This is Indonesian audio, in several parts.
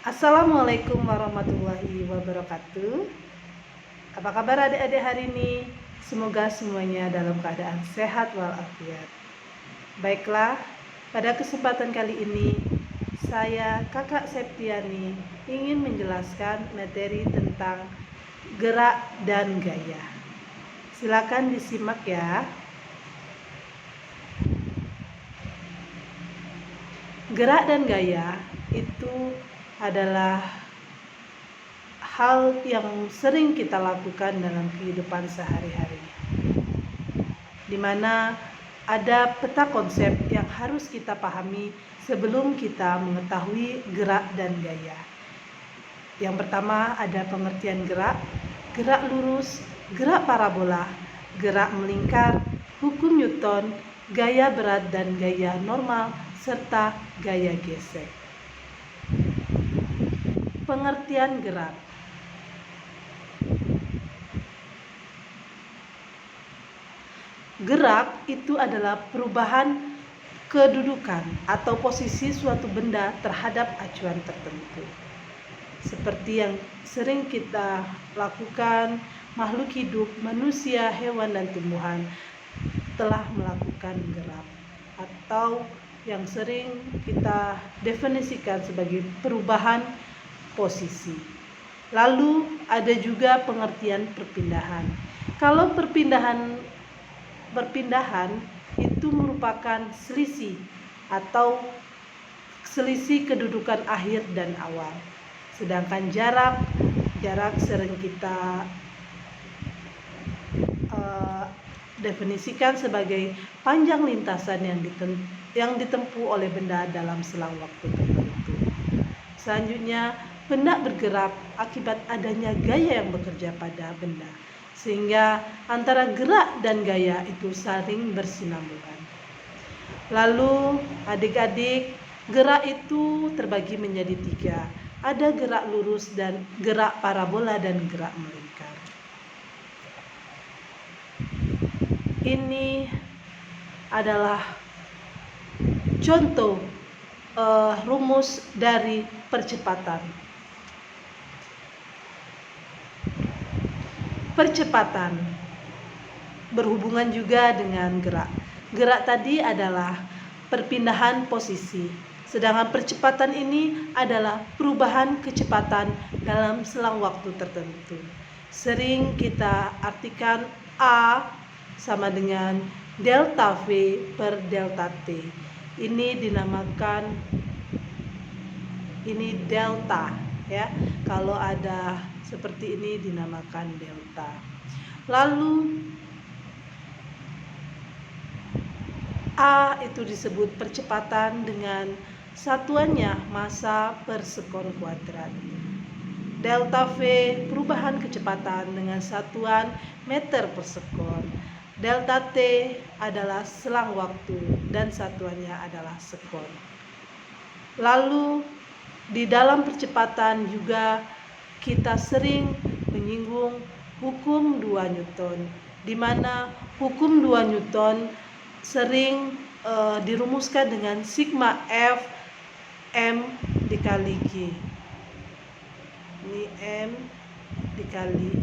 Assalamualaikum warahmatullahi wabarakatuh. Apa kabar adik-adik hari ini? Semoga semuanya dalam keadaan sehat walafiat. Baiklah, pada kesempatan kali ini saya Kakak Septiani ingin menjelaskan materi tentang gerak dan gaya. Silakan disimak ya. Gerak dan gaya itu adalah hal yang sering kita lakukan dalam kehidupan sehari-hari, di mana ada peta konsep yang harus kita pahami sebelum kita mengetahui gerak dan gaya. Yang pertama ada pengertian gerak, gerak lurus, gerak parabola, gerak melingkar, hukum Newton, gaya berat dan gaya normal, serta gaya gesek. Pengertian gerak. Gerak itu adalah perubahan kedudukan atau posisi suatu benda terhadap acuan tertentu. Seperti yang sering kita lakukan, makhluk hidup, manusia, hewan, dan tumbuhan telah melakukan gerak, atau yang sering kita definisikan sebagai perubahan posisi. Lalu ada juga pengertian perpindahan. Kalau perpindahan itu merupakan selisih atau selisih kedudukan akhir dan awal. Sedangkan jarak sering kita definisikan sebagai panjang lintasan yang ditempuh oleh benda dalam selang waktu tertentu. Selanjutnya, benda bergerak akibat adanya gaya yang bekerja pada benda, sehingga antara gerak dan gaya itu saling bersinambungan. Lalu adik-adik, gerak itu terbagi menjadi 3. Ada gerak lurus dan gerak parabola dan gerak melingkar. Ini adalah contoh rumus dari percepatan. Percepatan berhubungan juga dengan gerak. Gerak tadi adalah perpindahan posisi, sedangkan percepatan ini adalah perubahan kecepatan dalam selang waktu tertentu. Sering kita artikan A sama dengan delta V per delta T. Ini dinamakan delta ya. Kalau ada seperti ini dinamakan delta. Lalu A itu disebut percepatan dengan satuannya massa per sekon kuadrat. Delta V perubahan kecepatan dengan satuan meter per sekon. Delta T adalah selang waktu dan satuannya adalah sekon. Lalu di dalam percepatan juga kita sering menyinggung hukum 2 Newton, di mana hukum 2 Newton sering dirumuskan dengan sigma F M dikali G. Ini M dikali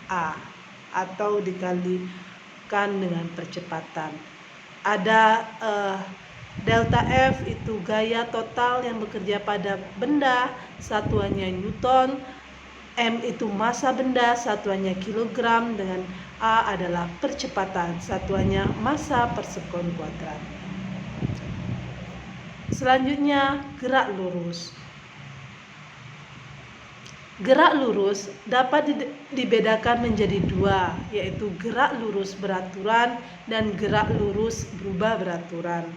A atau dikalikan dengan percepatan. Ada delta F itu gaya total yang bekerja pada benda, satuannya Newton. M itu massa benda, satuannya kilogram, dengan A adalah percepatan, satuannya massa per sekon kuadrat. Selanjutnya, gerak lurus. Gerak lurus dapat dibedakan menjadi 2, yaitu gerak lurus beraturan dan gerak lurus berubah beraturan.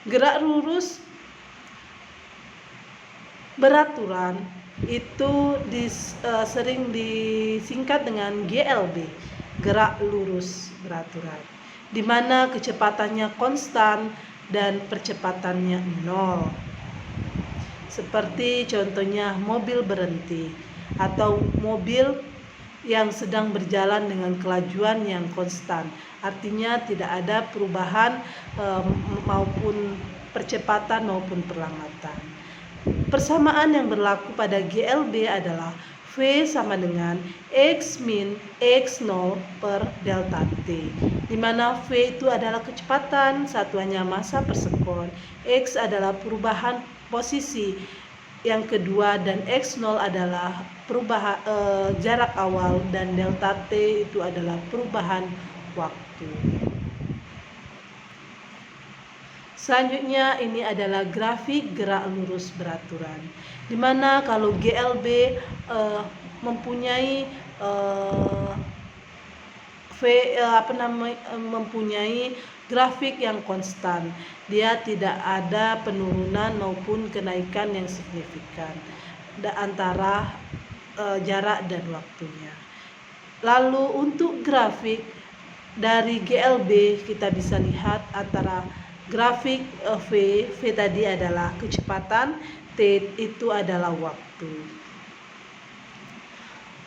Gerak lurus beraturan itu sering disingkat dengan GLB, gerak lurus beraturan, di mana kecepatannya konstan dan percepatannya 0. Seperti contohnya mobil berhenti atau mobil yang sedang berjalan dengan kelajuan yang konstan, artinya tidak ada perubahan maupun percepatan maupun perlambatan. Persamaan yang berlaku pada GLB adalah V sama dengan X min X0 per delta T, di mana V itu adalah kecepatan, satuannya massa per sekon, X adalah perubahan posisi yang kedua, dan X0 adalah perubahan jarak awal, dan delta T itu adalah perubahan waktu. Selanjutnya ini adalah grafik gerak lurus beraturan, di mana kalau GLB mempunyai mempunyai grafik yang konstan. Dia tidak ada penurunan maupun kenaikan yang signifikan antara jarak dan waktunya. Lalu untuk grafik dari GLB kita bisa lihat antara grafik V tadi adalah kecepatan, T itu adalah waktu.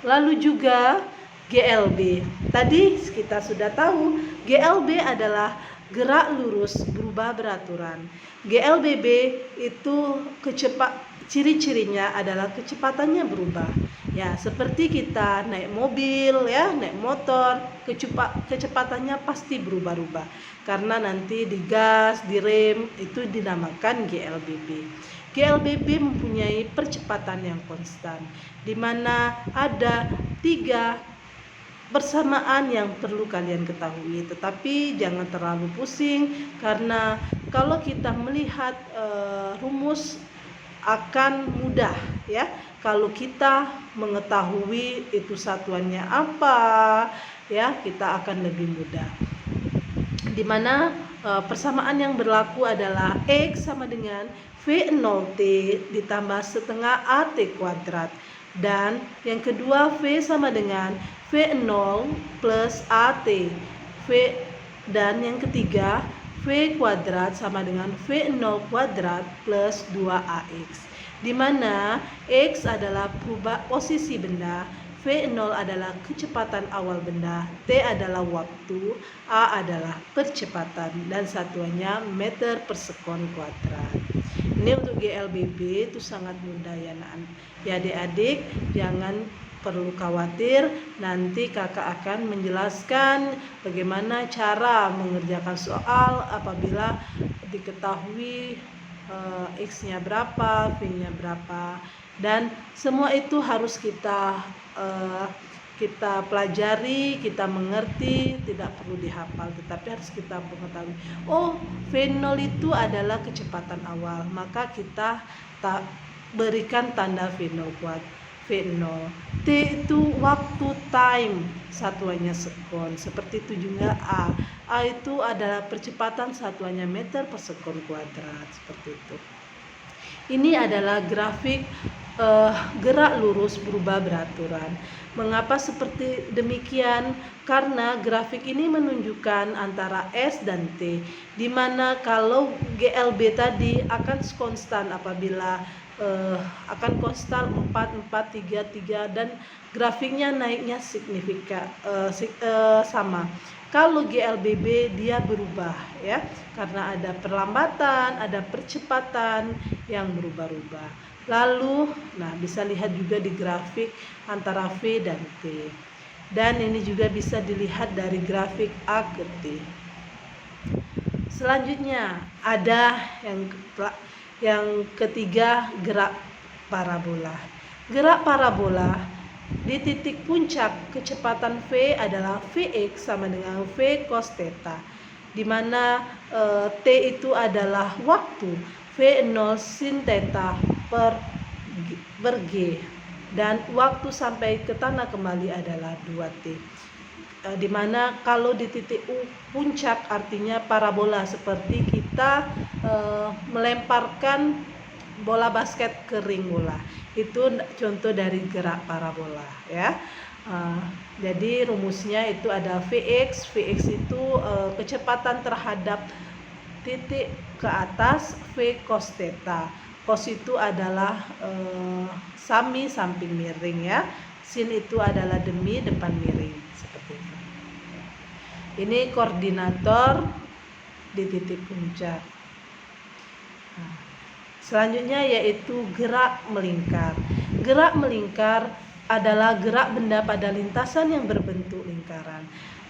Lalu juga GLB. Tadi kita sudah tahu GLB adalah gerak lurus berubah beraturan. GLBB itu ciri-cirinya adalah kecepatannya berubah. Ya, seperti kita naik mobil ya, naik motor, kecepatannya pasti berubah-ubah. Karena nanti digas, direm, itu dinamakan GLBB. GLBB mempunyai percepatan yang konstan, di mana ada 3 persamaan yang perlu kalian ketahui, tetapi jangan terlalu pusing karena kalau kita melihat rumus akan mudah ya. Kalau kita mengetahui itu satuannya apa ya, kita akan lebih mudah. Di mana persamaan yang berlaku adalah X sama dengan V0T ditambah setengah AT kuadrat. Dan yang kedua V sama dengan V0 plus AT. Dan yang ketiga V kuadrat sama dengan V0 kuadrat plus 2AX. Di mana X adalah posisi benda, V0 adalah kecepatan awal benda, T adalah waktu, A adalah percepatan, dan satuannya meter per sekon kuadrat. Ini untuk GLBB itu sangat mudah ya adik-adik, jangan perlu khawatir, nanti kakak akan menjelaskan bagaimana cara mengerjakan soal apabila diketahui X-nya berapa, V-nya berapa, dan semua itu harus kita pelajari, kita mengerti, tidak perlu dihafal, tetapi harus kita mengetahui. Oh, V0 itu adalah kecepatan awal, maka kita berikan tanda V0 kuat. V0. T itu waktu, time, satuannya sekon. Seperti itu juga A. A itu adalah percepatan, satuannya meter per sekon kuadrat. Seperti itu. Ini adalah grafik gerak lurus berubah beraturan. Mengapa seperti demikian? Karena grafik ini menunjukkan antara S dan T, di mana kalau GLB tadi akan konstan apabila akan konstan 4, 4, 3, 3, dan grafiknya naiknya signifikan sama. Kalau GLBB dia berubah ya, karena ada perlambatan, ada percepatan yang berubah-ubah. Lalu, bisa lihat juga di grafik antara V dan T. Dan ini juga bisa dilihat dari grafik A ke T. Selanjutnya ada yang ketiga, gerak parabola. Gerak parabola di titik puncak kecepatan V adalah Vx sama dengan V cos theta, di mana T itu adalah waktu, V0 sin theta per G, dan waktu sampai ke tanah kembali adalah 2T. Di mana kalau di titik puncak artinya parabola, seperti kita melemparkan bola basket ke ring bola. Itu contoh dari gerak parabola ya. Jadi rumusnya itu ada Vx itu kecepatan terhadap titik ke atas, V cos theta. Cos itu adalah sami samping miring ya. Sin itu adalah demi depan miring, seperti itu. Ini koordinator di titik puncak. Selanjutnya yaitu gerak melingkar. Gerak melingkar adalah gerak benda pada lintasan yang berbentuk lingkaran,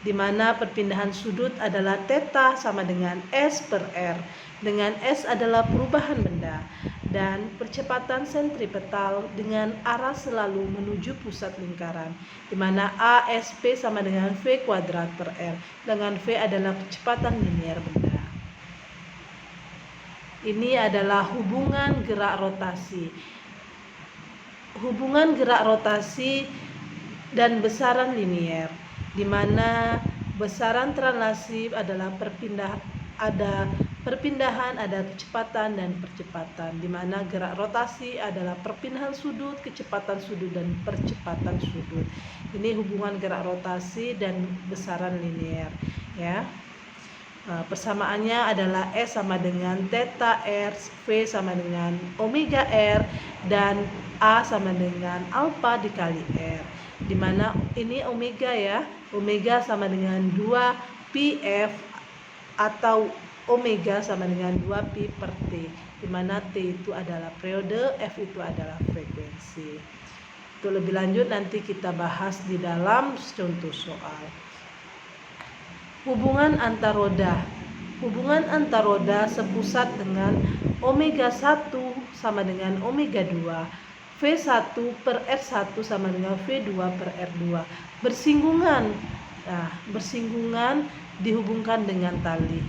di mana perpindahan sudut adalah theta sama dengan S per R, dengan S adalah perubahan benda, dan percepatan sentripetal dengan arah selalu menuju pusat lingkaran, di mana ASP sama dengan V kuadrat per R, dengan V adalah kecepatan linier benda. Ini adalah hubungan gerak rotasi. Hubungan gerak rotasi dan besaran linier, di mana besaran translasi adalah perpindahan, ada kecepatan dan percepatan, di mana gerak rotasi adalah perpindahan sudut, kecepatan sudut, dan percepatan sudut. Ini hubungan gerak rotasi dan besaran linier, ya. Persamaannya adalah S sama dengan theta R, V sama dengan omega R, dan A sama dengan alpha dikali R, di mana ini omega ya, omega sama dengan 2 pi F atau omega sama dengan 2 pi per T, di mana T itu adalah periode, F itu adalah frekuensi. Itu lebih lanjut nanti kita bahas di dalam contoh soal. Hubungan antar roda. Hubungan antar roda sepusat dengan omega 1 sama dengan omega 2. V1 per R1 sama dengan V2 per R2. Bersinggungan. Nah, bersinggungan dihubungkan dengan tali.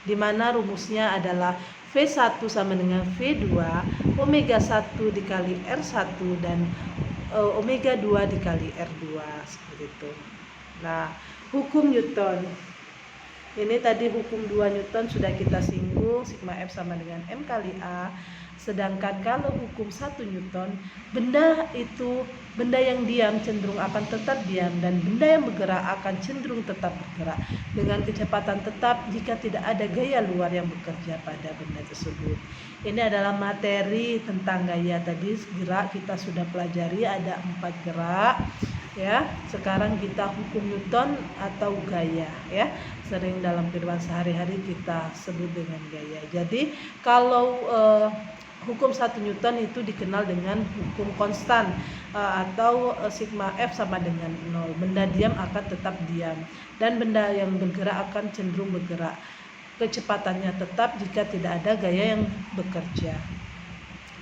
Di mana rumusnya adalah V1 sama dengan V2, omega 1 dikali R1 dan omega 2 dikali R2, seperti itu. Nah, hukum Newton. Ini tadi hukum 2 Newton sudah kita singgung, sigma F sama dengan M kali A. Sedangkan kalau hukum 1 Newton, benda yang diam cenderung akan tetap diam, dan benda yang bergerak akan cenderung tetap bergerak dengan kecepatan tetap jika tidak ada gaya luar yang bekerja pada benda tersebut. Ini adalah materi tentang gaya. Tadi gerak kita sudah pelajari, ada 4 gerak ya. Sekarang kita hukum Newton atau gaya ya. Sering dalam kehidupan sehari-hari kita sebut dengan gaya. Jadi kalau hukum 1 Newton itu dikenal dengan hukum konstan atau sigma F sama dengan 0. Benda diam akan tetap diam dan benda yang bergerak akan cenderung bergerak. Kecepatannya tetap jika tidak ada gaya yang bekerja.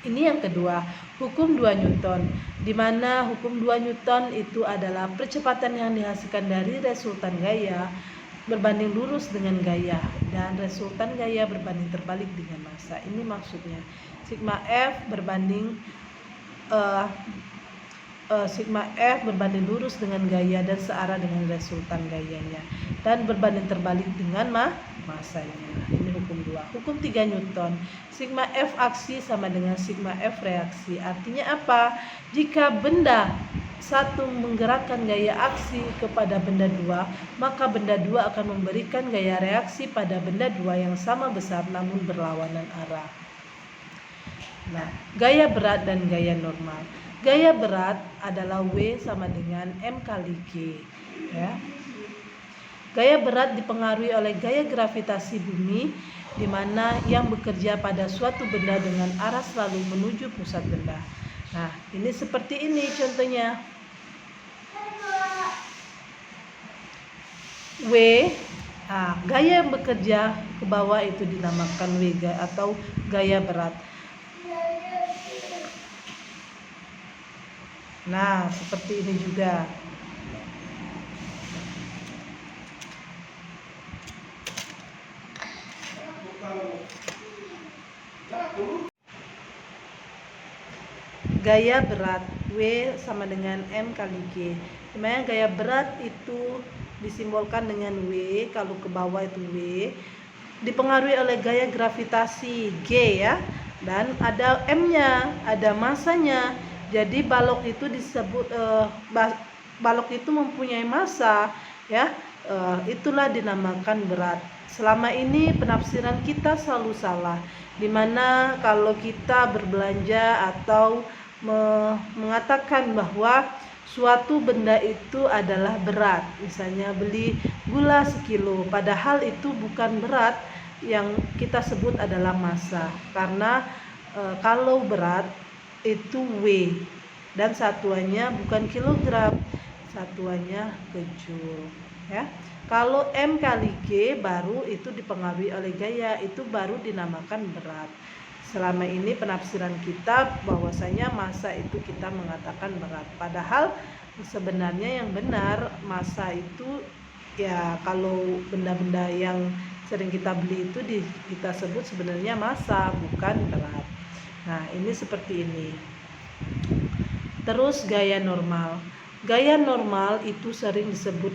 Ini yang kedua, hukum 2 Newton, di mana hukum 2 Newton itu adalah percepatan yang dihasilkan dari resultan gaya berbanding lurus dengan gaya, dan resultan gaya berbanding terbalik dengan massa. Ini maksudnya sigma F berbanding lurus dengan gaya dan searah dengan resultan gayanya, dan berbanding terbalik dengan massanya. Ini hukum 2. Hukum 3 Newton, sigma F aksi sama dengan sigma F reaksi. Artinya apa? Jika benda satu menggerakkan gaya aksi kepada benda 2, maka benda 2 akan memberikan gaya reaksi pada benda 2 yang sama besar namun berlawanan arah. Nah, gaya berat dan gaya normal. Gaya berat adalah W sama dengan M kali G ya. Gaya berat dipengaruhi oleh gaya gravitasi bumi, di mana yang bekerja pada suatu benda dengan arah selalu menuju pusat benda. Nah, ini seperti ini contohnya. W, gaya yang bekerja ke bawah itu dinamakan W atau gaya berat. Nah, seperti ini juga. Gaya berat W sama dengan M kali G. Dimana gaya berat itu disimbolkan dengan W, kalau ke bawah itu W, dipengaruhi oleh gaya gravitasi G ya, dan ada M-nya, ada massanya. Jadi balok itu disebut balok itu mempunyai massa ya, itulah dinamakan berat. Selama ini penafsiran kita selalu salah, dimana kalau kita berbelanja atau mengatakan bahwa suatu benda itu adalah berat, misalnya beli gula sekilo, padahal itu bukan berat yang kita sebut adalah massa, karena kalau berat itu W dan satuannya bukan kilogram, satuannya ke joule ya. Kalau M kali G baru itu dipengaruhi oleh gaya, itu baru dinamakan berat. Selama ini penafsiran kita bahwasanya massa itu kita mengatakan berat, padahal sebenarnya yang benar massa itu ya kalau benda-benda yang sering kita beli itu kita sebut sebenarnya massa, bukan berat. Nah, ini seperti ini. Terus gaya normal. Gaya normal itu sering disebut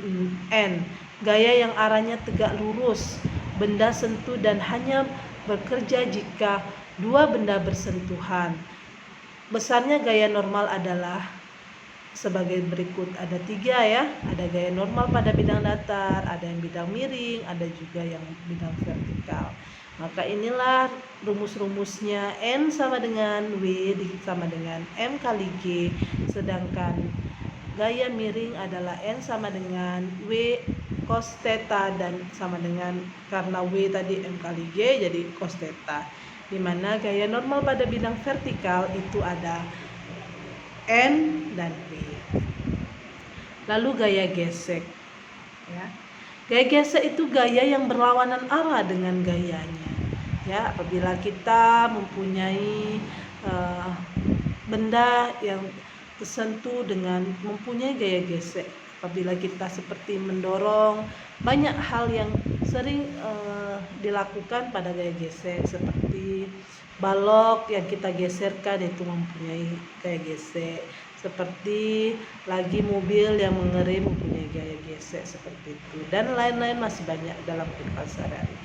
N, gaya yang arahnya tegak lurus, benda sentuh dan hanya bekerja jika dua benda bersentuhan. Besarnya gaya normal adalah sebagai berikut, ada 3 ya. Ada gaya normal pada bidang datar, ada yang bidang miring, ada juga yang bidang vertikal. Maka inilah rumus-rumusnya. N sama dengan W sama dengan M kali G, sedangkan gaya miring adalah N sama dengan W cos theta dan sama dengan, karena W tadi M kali G jadi cos theta. Dimana gaya normal pada bidang vertikal itu ada N dan W. Lalu gaya gesek ya. Gaya gesek itu gaya yang berlawanan arah dengan gayanya ya. Apabila kita mempunyai benda yang tersentuh dengan mempunyai gaya gesek, apabila kita seperti mendorong, banyak hal yang sering dilakukan pada gaya gesek, seperti balok yang kita geserkan itu mempunyai gaya gesek, seperti lagi mobil yang mengerem mempunyai gaya gesek seperti itu, dan lain-lain masih banyak dalam kehidupan sehari-hari.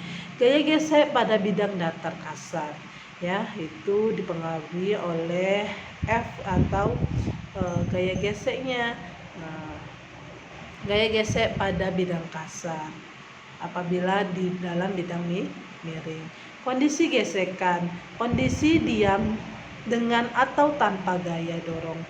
Gaya gesek pada bidang datar kasar ya, itu dipengaruhi oleh F atau gaya geseknya. Gaya gesek pada bidang kasar apabila di dalam bidang miring. Kondisi gesekan, kondisi diam dengan atau tanpa gaya dorong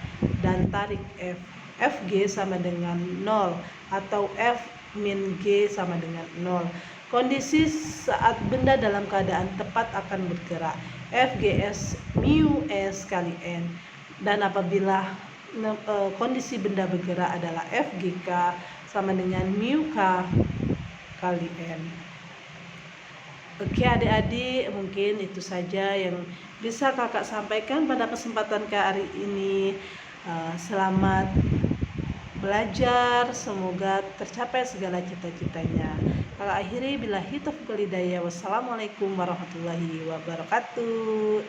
dan tarik F. Fg sama dengan 0 atau F min G sama dengan 0. Kondisi saat benda dalam keadaan tepat akan bergerak, Fgs mu S kali N. Dan apabila kondisi benda bergerak adalah Fgk sama dengan mu K kali N. Oke adik-adik, mungkin itu saja yang bisa kakak sampaikan pada kesempatan kali ini. Selamat belajar, semoga tercapai segala cita-citanya. Kakak akhiri billahi taufiq wal hidayah. Wassalamualaikum warahmatullahi wabarakatuh.